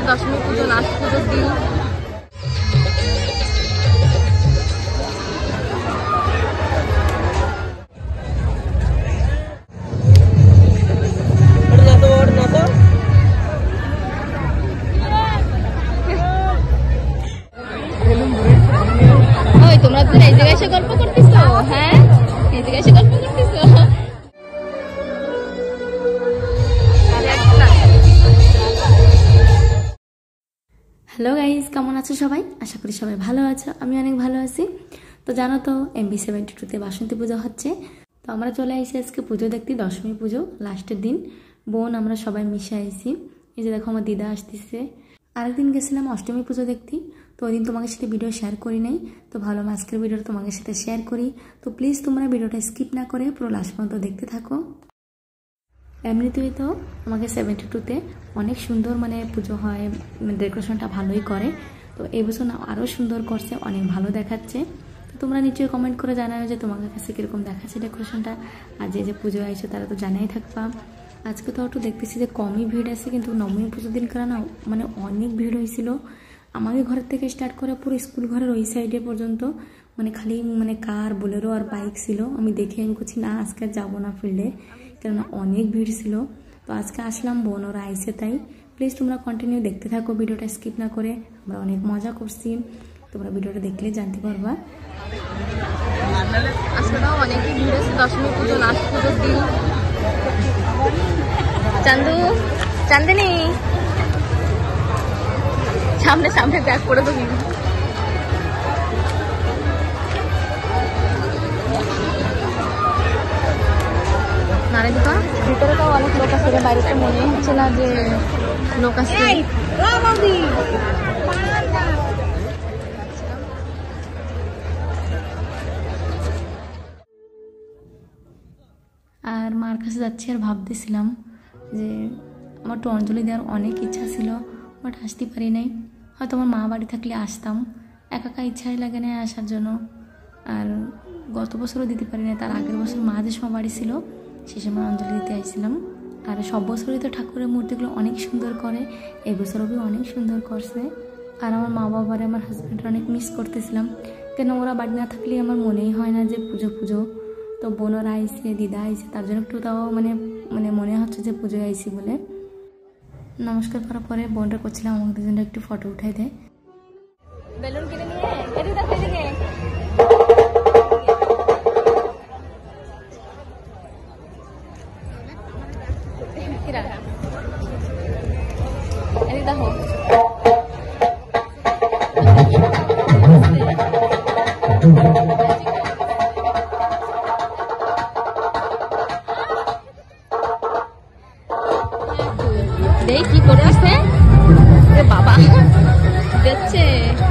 দশমী পুজো, last পুজোর দিন। ওই তোমরা তো এই জায়গায় এসে গল্প করতেছো? হ্যাঁ, এই জায়গায় এসে গল্প করতেছো। হ্যালো গাইজ, কেমন আছো সবাই? আশা করি সবাই ভালো আছো, আমি অনেক ভালো আছি। তো জানো তো MB72-তে বাসন্তী পুজো হচ্ছে। তো আমরা চলে আসি আজকে পুজো দেখতে, দশমী পুজো লাস্টের দিন। বোন আমরা সবাই মিশে আইছি। এই যে দেখো আমার দিদা আসতেছে। আরেকদিন গেছিলাম অষ্টমী পুজো দেখতে, তো ওই দিন তোমাদের সাথে ভিডিও শেয়ার করি নাই। তো ভালো আজকের ভিডিওটা তোমাদের সাথে শেয়ার করি। তো প্লিজ তোমরা ভিডিওটা স্কিপ না করে পুরো লাস্ট পর্যন্ত দেখতে থাকো। এমনিতেই তো আমাকে 72-তে অনেক সুন্দর পুজো হয়, ডেকোরেশনটা ভালোই করে। তো এই বছর না আরও সুন্দর করছে, অনেক ভালো দেখাচ্ছে। তো তোমরা নিশ্চয়ই কমেন্ট করে জানাও যে তোমাদের কাছে কীরকম দেখাচ্ছে ডেকোরেশনটা। আর যে পুজো আইছো তারা তো জানাই থাকবা। আজকে তো একটু দেখতেছি যে কমই ভিড় আছে, কিন্তু নবমী পুজোর দিন কারণ অনেক ভিড় হয়েছিল। আমাদের ঘরের থেকে স্টার্ট করে পুরো স্কুল ঘরের ওই সাইডে পর্যন্ত খালি কার, বোলেরো আর বাইক ছিল। আমি করছি না আজকে আর যাবো না ফিল্ডে, কেননা অনেক ভিড় ছিল। তো আজকে আসলাম, বোন ওরা আইসে তাই। প্লিজ তোমরা কন্টিনিউ দেখতে থাকো, ভিডিওটা স্কিপ না করে। আমরা অনেক মজা করছি, তোমরা ভিডিওটা দেখলে জানতে পারবা। আজকেটাও অনেকই ভিড় আছে, দশমী পুজো লাস্ট পুজোর দিন। চান্দু, চান্দিনী সামনে সামনে ব্যাগ করে দেবি। নারেদিকা ভিতরে তো অনেক লোক আছে, বাইরে তো মনে হচ্ছে না যে লোক আছে। আর মার কাছে যাচ্ছি, আর ভাবতেছিলাম যে আমার তো অঞ্জলি দেওয়ার অনেক ইচ্ছা ছিল, বাট আসতে পারি নাই। হয়তো আমার মা বাড়ি থাকলে আসতাম, একা একা ইচ্ছাই লাগে না আসার জন্য। আর গত বছরও দিতে পারি না, তার আগের বছর মা যে সময় বাড়ি ছিল সে সময় অঞ্জলি দিতে আইছিলাম। আর সব বছরই তো ঠাকুরের মূর্তিগুলো অনেক সুন্দর করে, এই বছরও অনেক সুন্দর করছে। আর আমার মা বাবারে, আমার হাজব্যান্ডরা অনেক মিস করতেছিলাম, কেন ওরা বাড়ি না থাকলে আমার মনেই হয় না যে পুজো পুজো। তো বোনরা আইসে, দিদা আইসে, তার জন্য একটু তাও মনে হচ্ছে যে পুজো আইসি বলে। নমস্কার করার পরে বোনটা করছিলাম আমাদের জন্য একটু ফটো উঠাই দেয়। বেলুন কিনে নিয়ে এদিকে দেখো, এদিকে এদিকে দেখো। দেখ কি করে আছে বাবা, দেখছে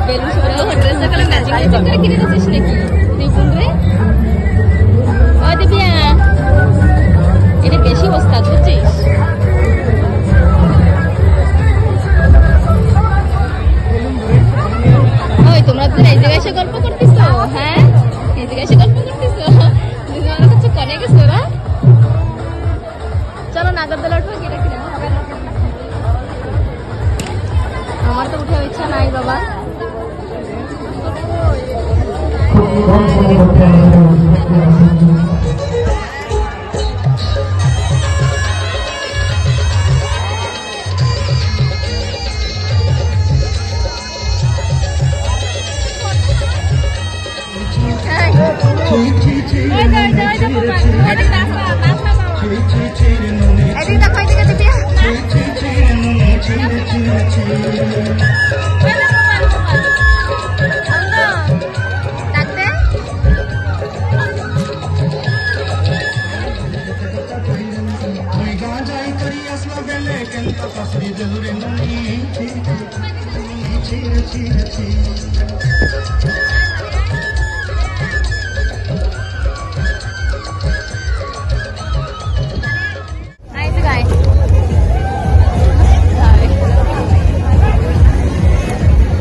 বেলুন ড্রেসের কালার ম্যাচিং ম্যাচিং করে কিনে দিচ্ছিস নাকি তুই বোন রে? ও দিবিয়া, এটা বেশি ওস্তাদ বুঝছিস। ওই তোমরা তো এই জায়গায় এসে গল্প করতেছো? হ্যাঁ, এই জায়গায় এসে গল্প করতেছো? কিছু কনে গেছো ওরা? চলো নাগরদোলা উঠো, কিনা কিনা আমার তো উঠে ইচ্ছা নাই বাবা।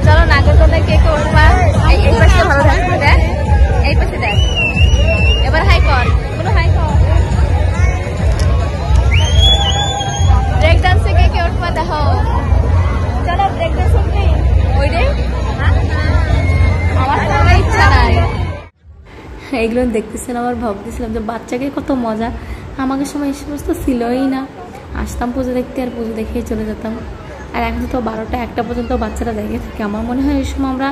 চলো নাগরদোলায় কে করবা? এই পাশে ভালো থাকবে, দেখ এই পাশে দেখ। এবার হাই কর, কোনো হাই কর। ব্রেক ডান্সে কে কে উঠবা দেখো। চলো এইগুলো দেখতেছিলাম আর ভাবতেছিলাম যে বাচ্চাকে কত মজা, আমাকে সময় এই সমস্ত ছিলই না। আসতাম পুজো দেখতে আর পুজো দেখেই চলে যেতাম। আর এখন তো 12টা 1টা পর্যন্ত বাচ্চারা দেখে থাকে। আমার মনে হয় এই সময় আমরা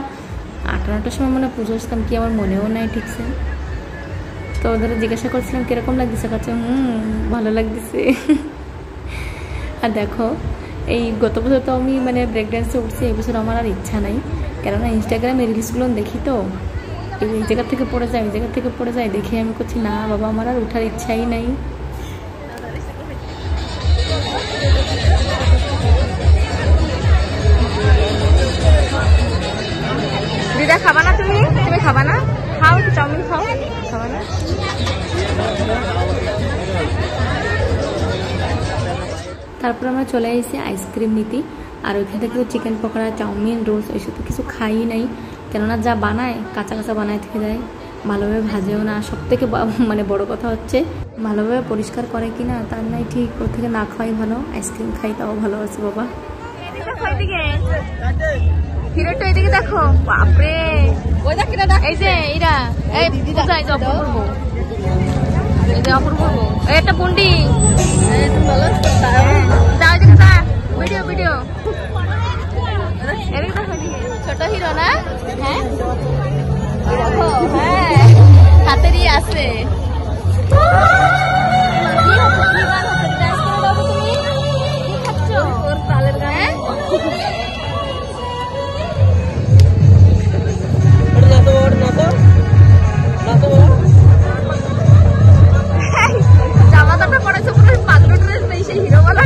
8টা 9টার সময় মনে পুজো আসতাম, কি আমার মনেও নাই ঠিকছে। তো ওদের জিজ্ঞাসা করছিলাম কিরকম লাগতেছে, কাছে ভালো লাগতেছে। আর দেখো এই গত বছর তো আমি মানে ব্রেক ড্যান্সে উঠছি, এই বছর আমার আর ইচ্ছা নাই, কেননা ইনস্টাগ্রামে রিলসগুলো দেখি তো এই জায়গা থেকে পড়ে যায়, এই জায়গা থেকে পড়ে যায়, দেখে আমি করছি না বাবা আমার আর উঠার ইচ্ছাই নাই। দিদা খাবা না? তুমি তুমি খাবা না? খাও, চাউমিন খাও, খাবা না? তারপর আমরা চলে এসেছি আইসক্রিম নিতে। আর ওইখান থেকে চিকেন পকোড়া, চাউমিন, রোল ওইসব তো কিছু খাই নাই, কেননা যা বানায় কাঁচা কাঁচা বানায় থেকে দেয়, ভালোভাবে ভাজেও না। সব থেকে মানে বড় কথা হচ্ছে ভালোভাবে পরিষ্কার করে কি না তার নাই ঠিক, ওর থেকে না খাওয়াই ভালো। আইসক্রিম খাই তাও ভালো আছে বাবা। হিরোটা এদিকে দেখো, বাপরে এই যে এরা এই পূজায় যে অপূর্ব বউ, এই যে অপূর্ব বউ, এই একটা পুন্ডি ভিডিও ভিডিও এদিকে দেখো, ছোট হিরো না? হ্যাঁ হ্যাঁ হাতেরই আছে। জামাটা পড়েছে পুরো পাগল ড্রেস, নেই সেই হিরো বলা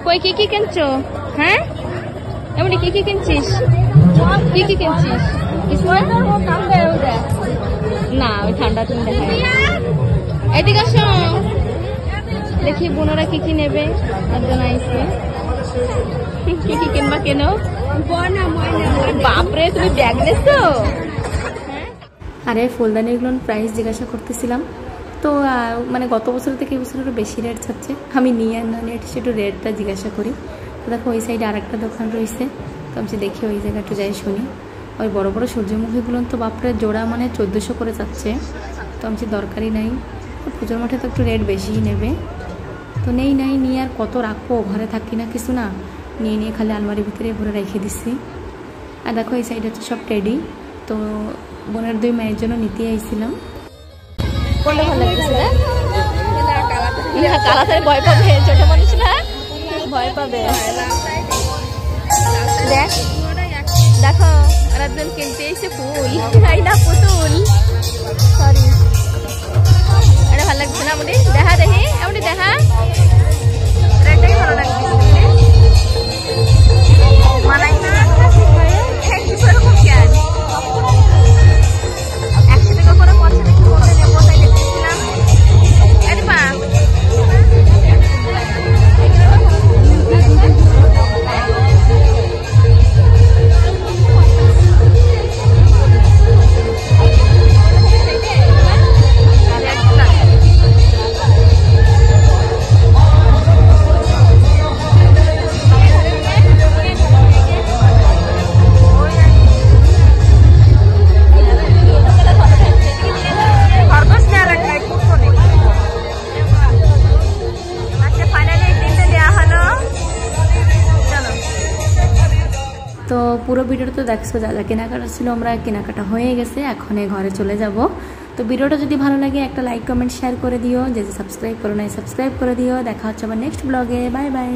কই কি কি কিনছো? হ্যাঁ এমনি কি কি কিনছিস? কি কি কিনছিস? না ওই ঠান্ডা তুমি দেখা এদিকে আসো, দেখি বোনরা কি কি নেবে। একজন আইসে, কি কি কিনবা কেন? বাপরে তুমি ব্যাগ নেছো? আরে ফুলদানিগুলোর প্রাইস জিজ্ঞাসা করতেছিলাম, তো মানে গত বছর থেকে এই বছর একটু বেশি রেট চাচ্ছে। আমি নিয়ে আর না নিয়ে একটু রেটটা জিজ্ঞাসা করি। তো দেখো ওই সাইডে আরেকটা দোকান রয়েছে, তো আমি দেখি ওই জায়গায় একটু যাই শুনি। ওই বড় বড় সূর্যমুখীগুলো তো বাপরে জোড়া মানে 1400 করে যাচ্ছে। তো আমি দরকারই নাই, পুজোর মাঠে তো একটু রেট বেশিই নেবে। তো নেই নাই নিয়ে আর কত রাখবো, ঘরে থাকি না কিছু না, নিয়ে নিয়ে খালি আলমারির ভিতরে ভরে রেখে দিচ্ছি। আর দেখো এই সাইডে হচ্ছে সব টেডি, তো বোনের 2 মেয়ের জন্য নিতে আইছিলাম। কোনটা ভালো লাগছে? কালাতে ভয় পাবে, ছোট মানুষ না ভয় পাবে। দেখ দেখো আর একজন কিনতে এসে ফুল, না পুতুল, সরি। এটা ভালো লাগছে না? এমনি দেখা দেখি, এমনি দেখা এটাই ভালো লাগছে। মানাই না এরকম কেন? 100 টাকা করে 50 টাকা করে নেবো, তাই দেখতেছিলাম। আরে মা তো পুরো ভিডিওটা তো দেখছো, যা যা কেনাকাটা ছিল আমরা কেনাকাটা হয়ে গেছে, এখন ঘরে চলে যাব। তো ভিডিওটা যদি ভালো লাগে একটা লাইক কমেন্ট শেয়ার করে দিও, যে সাবস্ক্রাইব করো নাই সাবস্ক্রাইব করে দিও। দেখা হচ্ছে আবার নেক্সট ব্লগে, বাই বাই।